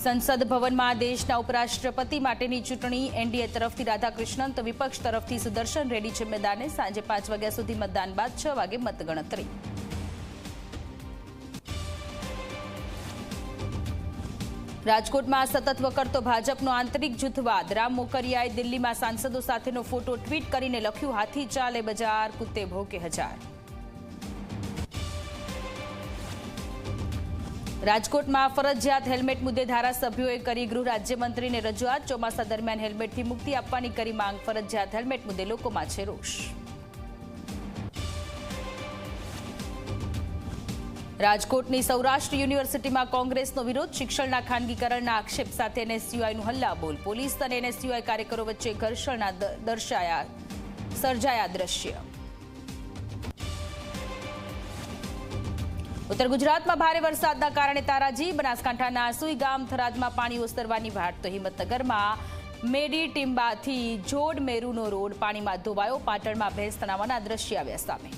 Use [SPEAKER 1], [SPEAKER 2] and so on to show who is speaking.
[SPEAKER 1] સંસદ ભવનમાં દેશના ઉપરાષ્ટ્રપતિ માટેની ચૂંટણી એનડીએ તરફથી રાધાકૃષ્ણન તો વિપક્ષ તરફથી સુદર્શન રેડ્ડી છે મેદાને। સાંજે 5 વાગ્યા સુધી મતદાન બાદ 6 વાગે મતગણતરી। રાજકોટમાં સતત વકરતો ભાજપનો આંતરિક જૂથવાદ। રામ મોકરિયાએ દિલ્હીમાં સાંસદો સાથેનો ફોટો ટ્વીટ કરીને લખ્યું, હાથી ચાલે બજાર, કુત્તે ભોકે હજાર। રાજકોટમાં ફરજિયાત હેલ્મેટ મુદ્દે ધારાસભ્યોએ કરી ગૃહ રાજ્યમંત્રીને રજૂઆત। ચોમાસા દરમિયાન હેલ્મેટથી મુક્તિ આપવાની કરી માંગ। ફરજિયાત હેલ્મેટ મુદ્દે લોકોમાં છે રોષ। રાજકોટની સૌરાષ્ટ્ર યુનિવર્સિટીમાં કોંગ્રેસનો વિરોધ। શિક્ષણના ખાનગીકરણના આક્ષેપ સાથે એનએસયુઆઈનું હલ્લાબોલ। પોલીસ અને એનએસયુઆઈ કાર્યકરો વચ્ચે ઘર્ષણના સર્જાયા દ્રશ્ય। ઉત્તર ગુજરાતમાં ભારે વરસાદના કારણે તારાજી। બનાસકાંઠાના સુઈ ગામ થરાદમાં પાણી ઓસરવાની વાટ તો હિંમતનગરમાં મેડી ટીમ્બાથી જોડ મેરુનો રોડ પાણીમાં ધોવાયો। પાટણમાં ભેંસ તણાવવાના દ્રશ્ય આવ્યા સામે।